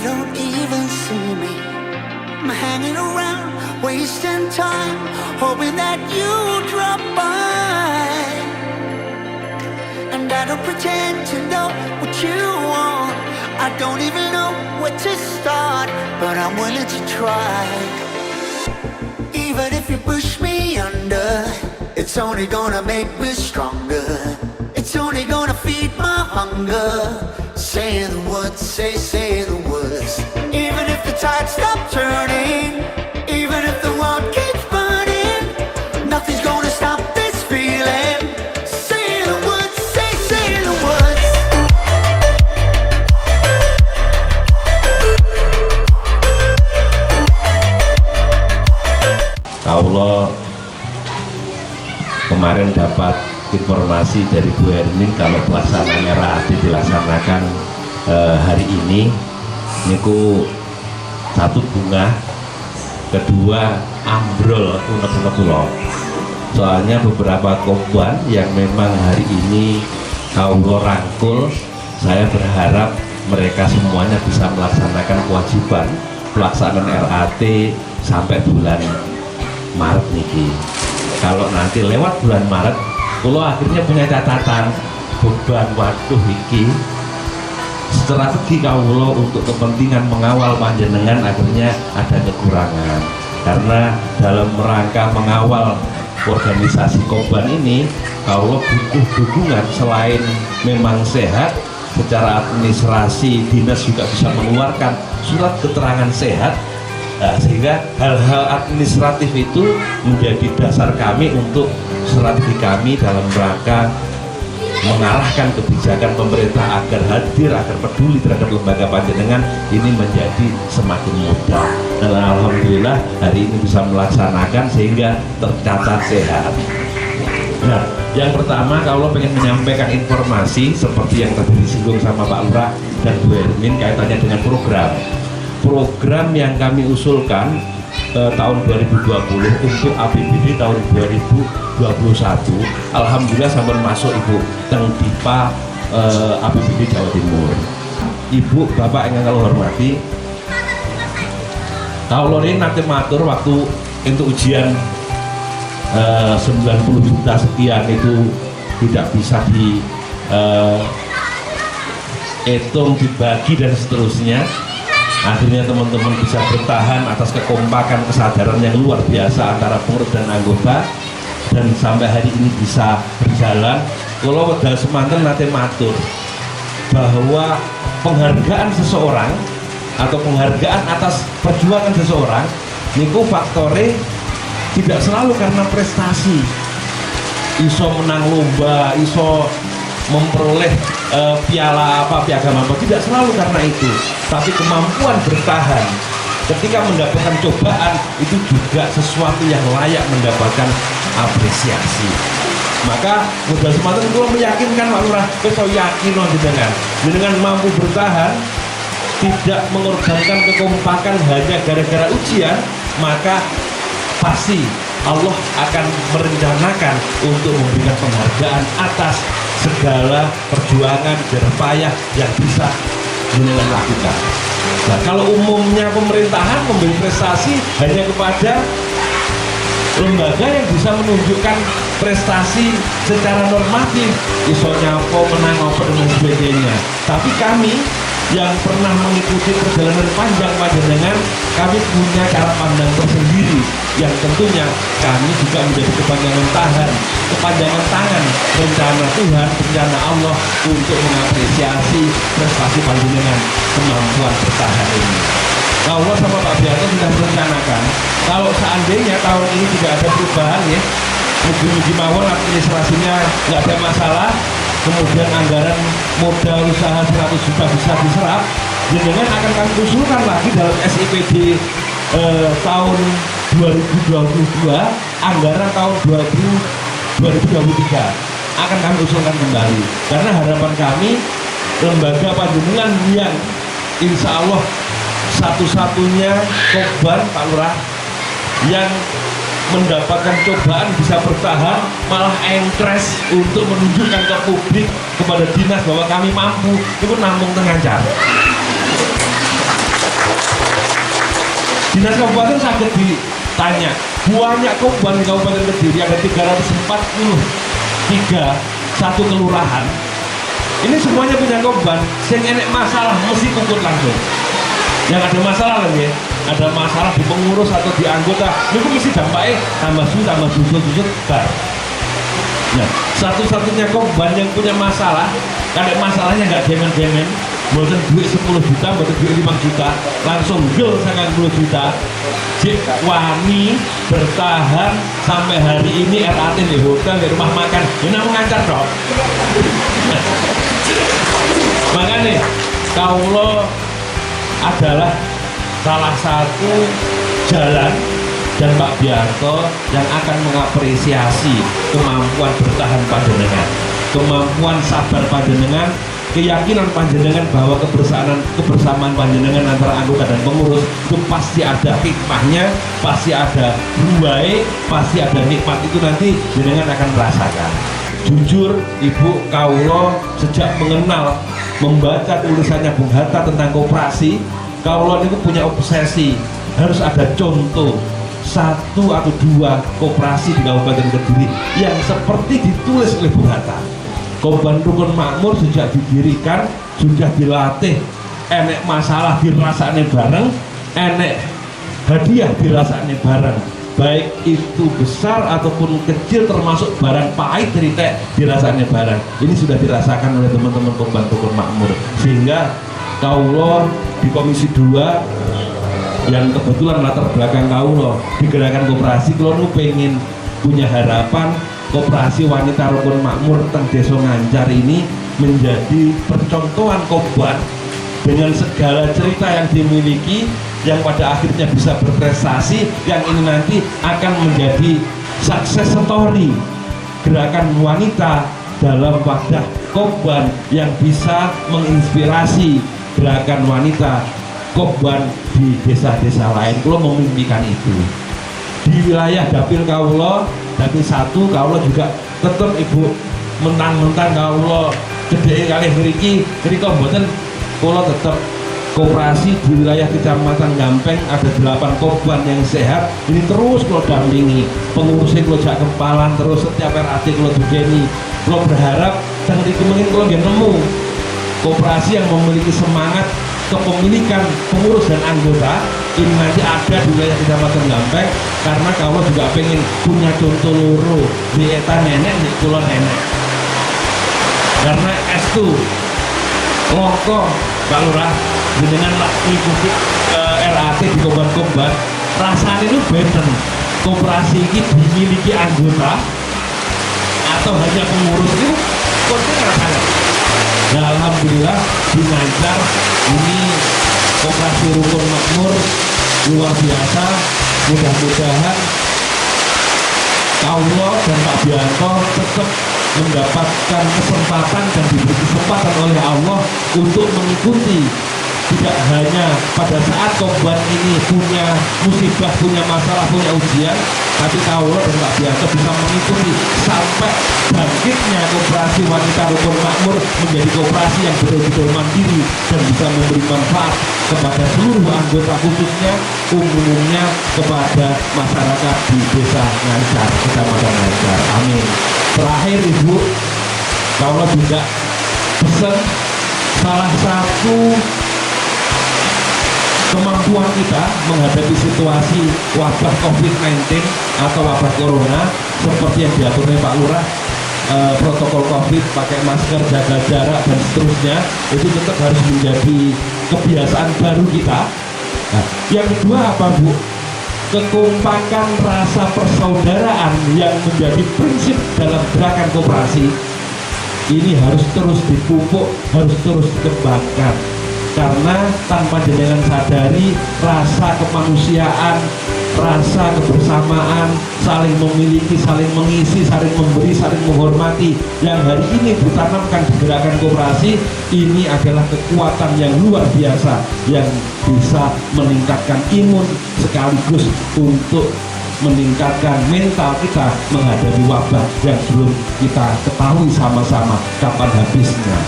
don't even see me. I'm hanging around, wasting time, hoping that you drop by. And I don't pretend to know what you want. I don't even know where to start, but I'm willing to try. Even if you push me under, it's only gonna make me stronger. It's only gonna feed my hunger. Say the words, say the words. Even if the tide stops turning, even if the world keeps burning, nothing's gonna stop this feeling. Say the words, say the words. Allah kemarin dapat informasi dari Bu Hermin kalau pelaksanaan RAAT dilaksanakan hari ini. Niku satu bunga, kedua ambrol unek-unek kula. Soalnya beberapa korban yang memang hari ini Allah rangkul, saya berharap mereka semuanya bisa melaksanakan kewajiban pelaksanaan RAAT sampai bulan Maret niki. Kalau nanti lewat bulan Maret, kalau akhirnya punya catatan beban waduh iki strategi kawula untuk kepentingan mengawal panjenengan akhirnya ada kekurangan, karena dalam rangka mengawal organisasi korban ini kawula butuh dukungan. Selain memang sehat secara administrasi, dinas juga bisa mengeluarkan surat keterangan sehat. Nah, sehingga hal-hal administratif itu menjadi dasar kami untuk strategi kami dalam rangka mengarahkan kebijakan pemerintah agar hadir, agar peduli terhadap lembaga panjenengan ini menjadi semakin mudah. Dan alhamdulillah hari ini bisa melaksanakan sehingga tercatat sehat. Nah, yang pertama kalau pengen menyampaikan informasi seperti yang tadi disinggung sama Pak Lurah dan Bu Hermin kaitannya dengan program yang kami usulkan tahun 2020 untuk APBD tahun 2021. Alhamdulillah sampai masuk Ibu teng DIPA APBD Jawa Timur. Ibu Bapak yang kalau hormati, kalau ini nanti matur waktu untuk ujian 90 juta sekian itu tidak bisa dihitung, dibagi dan seterusnya. Akhirnya teman-teman bisa bertahan atas kekompakan, kesadaran yang luar biasa antara pengurus dan anggota, dan sampai hari ini bisa berjalan. Kalau wedal semanten nate matur bahwa penghargaan seseorang atau penghargaan atas perjuangan seseorang niku faktore tidak selalu karena prestasi, iso menang lomba, iso memperoleh piala apa, piagam apa, tidak selalu karena itu, tapi kemampuan bertahan ketika mendapatkan cobaan itu juga sesuatu yang layak mendapatkan apresiasi. Maka modal semata itu meyakinkan Pak Lurah, kita yakin dengan mampu bertahan, tidak mengorbankan kekompakan hanya gara-gara ujian, maka pasti Allah akan merencanakan untuk memberikan penghargaan atas segala perjuangan jerih payah yang bisa jenengan lakukan. Nah, kalau umumnya pemerintahan memberi prestasi hanya kepada lembaga yang bisa menunjukkan prestasi secara normatif, iso nyapo, menang apa dan sebagainya. Tapi kami yang pernah mengikuti perjalanan panjang panjenengan, kami punya cara pandang tersendiri yang tentunya kami juga menjadi kepanjangan tangan rencana Tuhan, rencana Allah untuk mengapresiasi prestasi panjenengan, kemampuan bertahan ini. Allah sama Pak Bianto sudah merencanakan kalau seandainya tahun ini tidak ada perubahan ya, mugi-mugi mawon administrasinya nggak ada masalah, kemudian anggaran modal usaha 100 juta bisa diserap, jenengan akan kami usulkan lagi dalam SIPD tahun 2022, anggaran tahun 2023 akan kami usulkan kembali, karena harapan kami lembaga panjenengan yang insya Allah satu-satunya korban Pak Lurah yang mendapatkan cobaan bisa bertahan, malah entres untuk menunjukkan ke publik, kepada dinas bahwa kami mampu, itu nampung tengajar. Dinas Kabupaten sakit ditanya, banyak korban di Kabupaten Kediri ada 343 satu kelurahan. Ini semuanya punya korban, sing enek masalah mesti kumpul langsung. Yang ada masalah lagi, ada masalah di pengurus atau di anggota, itu mesti dampaknya tambah susut bar. Nah, satu-satunya korban yang punya masalah, kalau masalahnya nggak demen-demen, buatan duit 10 juta, buatan duit 5 juta, langsung gel 90 juta. Jik wani bertahan sampai hari ini RAT di hotel, di rumah makan, ini mengancar dong. Makanya kaulo adalah salah satu jalan dan Pak Bianto yang akan mengapresiasi kemampuan bertahan panjenengan, kemampuan sabar panjenengan, keyakinan panjenengan bahwa kebersamaan panjenengan antara anggota dan pengurus itu pasti ada hikmahnya, pasti ada buahnya, pasti ada nikmat itu nanti jenengan akan merasakan. Jujur Ibu kaulo sejak mengenal membaca tulisannya Bung Hatta tentang koperasi, kaulo itu punya obsesi harus ada contoh 1 atau 2 koperasi di Kabupaten Kediri yang seperti ditulis oleh Bung Hatta. Korban Rukun Makmur sejak didirikan sudah dilatih, enek masalah dirasane bareng, enek hadiah dirasane bareng, baik itu besar ataupun kecil, termasuk barang pahit cerita dirasane bareng. Ini sudah dirasakan oleh teman-teman korban Rukun Makmur, sehingga kaulo di Komisi 2 yang kebetulan latar belakang kaulo di gerakan koperasi, kalau pengen punya harapan koperasi wanita Rukun Makmur teng Desa Ngancar ini menjadi percontohan korban dengan segala cerita yang dimiliki, yang pada akhirnya bisa berprestasi, yang ini nanti akan menjadi success story gerakan wanita dalam wadah korban yang bisa menginspirasi gerakan wanita korban di desa-desa lain. Kalau memimpikan itu di wilayah dapil kaulo, dapil 1 kaulo juga tetap Ibu mentang-mentang kaulo gede kali mereka mboten, kaulo tetap koperasi di wilayah Kecamatan Gampeng ada 8 korban yang sehat. Ini terus kalau dampingi pengurusnya, kalau jak kempalan terus setiap RAT kalau dugeni. Kalau berharap dan dikemungin kalau dia nemu koperasi yang memiliki semangat kepemilikan pengurus dan anggota ini nanti ada di wilayah Kecamatan Gampeng, karena kalau juga pengen punya contoh loro di eta nenek di kulon nenek, karena S2 longko Pak Lurah dengan mengikuti RAT di korban-korban rasanya itu benten koperasi ini dimiliki anggota atau hanya pengurus itu konten rasanya. Nah, alhamdulillah di Ngancar ini koperasi Rukun Makmur luar biasa. Mudah-mudahan kaulo dan Pak Bianto tetap mendapatkan kesempatan dan diberi kesempatan oleh Allah untuk mengikuti, tidak hanya pada saat korban ini punya musibah, punya masalah, punya ujian, tapi kaulo dan Pak Bianto bisa mengikuti sampai bangkitnya koperasi wanita Rukun Makmur menjadi koperasi yang betul-betul mandiri dan bisa memberi manfaat kepada seluruh anggota, khususnya umumnya kepada masyarakat di desa Ngancar, Kecamatan Ngancar. Amin. Terakhir Ibu, kaulo juga pesan salah satu kemampuan kita menghadapi situasi wabah COVID-19 atau wabah corona seperti yang diatur oleh Pak Lurah, protokol COVID, pakai masker, jaga jarak dan seterusnya, itu tetap harus menjadi kebiasaan baru kita. Nah, yang kedua apa Bu? Kekompakan rasa persaudaraan yang menjadi prinsip dalam gerakan koperasi ini harus terus dipupuk, harus terus dikembangkan, karena tanpa jenengan sadari rasa kemanusiaan, rasa kebersamaan, saling memiliki, saling mengisi, saling memberi, saling menghormati yang hari ini ditanamkan di gerakan koperasi ini adalah kekuatan yang luar biasa yang bisa meningkatkan imun sekaligus untuk meningkatkan mental kita menghadapi wabah yang belum kita ketahui sama-sama kapan habisnya.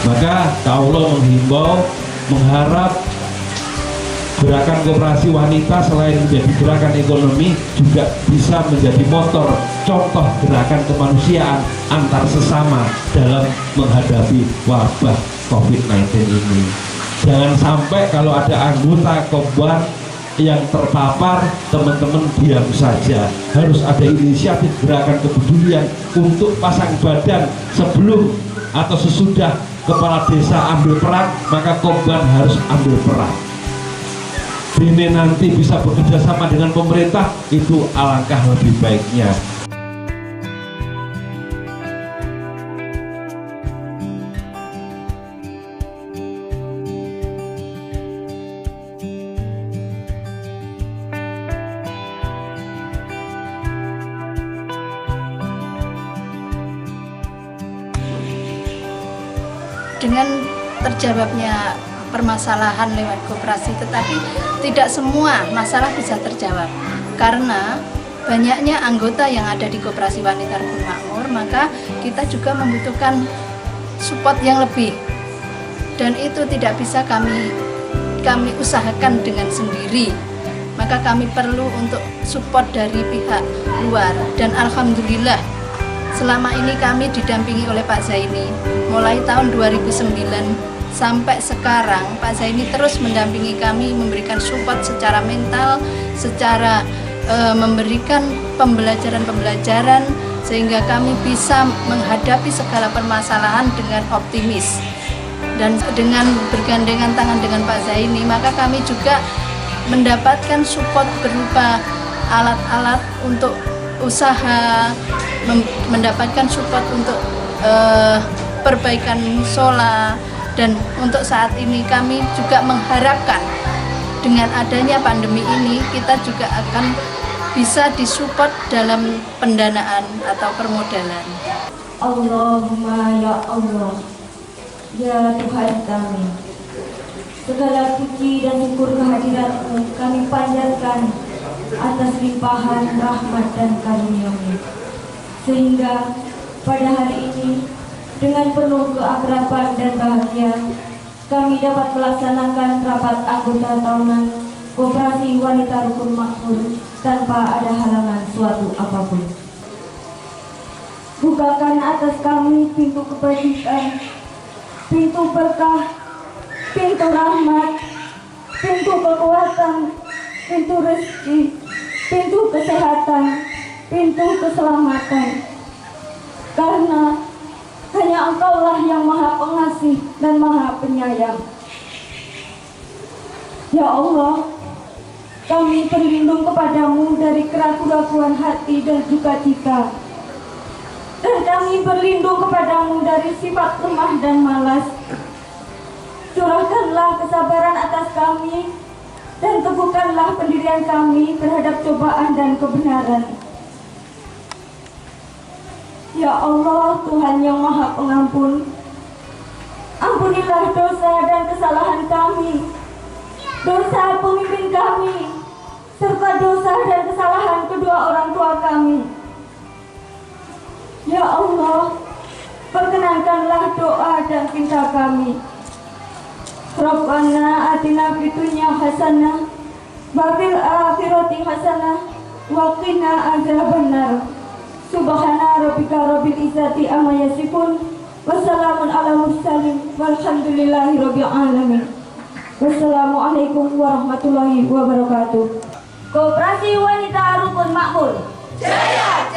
Maka kaulo menghimbau, mengharap Gerakan koperasi wanita selain menjadi gerakan ekonomi juga bisa menjadi motor contoh gerakan kemanusiaan antar sesama dalam menghadapi wabah COVID-19 ini. Jangan sampai kalau ada anggota Komban yang terpapar, teman-teman diam saja. Harus ada inisiatif gerakan kepedulian untuk pasang badan sebelum atau sesudah kepala desa ambil peran, maka Komban harus ambil peran. Ini nanti bisa bekerja sama dengan pemerintah, itu alangkah lebih baiknya. Dengan terjawabnya permasalahan lewat koperasi, tetapi tidak semua masalah bisa terjawab karena banyaknya anggota yang ada di Koperasi Wanita Rukun Makmur, maka kita juga membutuhkan support yang lebih, dan itu tidak bisa kami usahakan dengan sendiri, maka kami perlu untuk support dari pihak luar. Dan alhamdulillah selama ini kami didampingi oleh Pak Zaini mulai tahun 2009 sampai sekarang. Pak Zaini terus mendampingi kami, memberikan support secara mental, secara memberikan pembelajaran sehingga kami bisa menghadapi segala permasalahan dengan optimis. Dan dengan bergandengan tangan dengan Pak Zaini, maka kami juga mendapatkan support berupa alat-alat untuk usaha, mendapatkan support untuk perbaikan musola. Dan untuk saat ini kami juga mengharapkan dengan adanya pandemi ini kita juga akan bisa disupport dalam pendanaan atau permodalan. Allahumma ya Allah, ya Tuhan kami, segala puji dan syukur kehadirat-Mu kami panjatkan atas limpahan rahmat dan karunia-Mu, sehingga pada hari ini dengan penuh keakraban dan bahagia kami dapat melaksanakan rapat anggota tahunan Koperasi Wanita Rukun Makmur tanpa ada halangan suatu apapun. Bukakan atas kami pintu kebajikan, pintu berkah, pintu rahmat, pintu kekuatan, pintu rezeki, pintu kesehatan, pintu keselamatan. Karena hanya Engkaulah yang Maha Pengasih dan Maha Penyayang. Ya Allah, kami berlindung kepadamu dari keraguan hati dan duka cita. Dan kami berlindung kepadamu dari sifat lemah dan malas. Curahkanlah kesabaran atas kami dan teguhkanlah pendirian kami terhadap cobaan dan kebenaran. Ya Allah, Tuhan yang Maha Pengampun, ampunilah dosa dan kesalahan kami, dosa pemimpin kami, serta dosa dan kesalahan kedua orang tua kami. Ya Allah, perkenankanlah doa dan cinta kami. Rabbana atina fid dunya hasanah wa fil akhirati hasanah wa qina adzabannar. Subhana rabbika rabbil izzati amma yasifun, wassalamun ala mursalin, walhamdulillahi rabbil alamin. Wassalamualaikum warahmatullahi wabarakatuh. Koperasi Wanita Rukun Makmur. Jaya!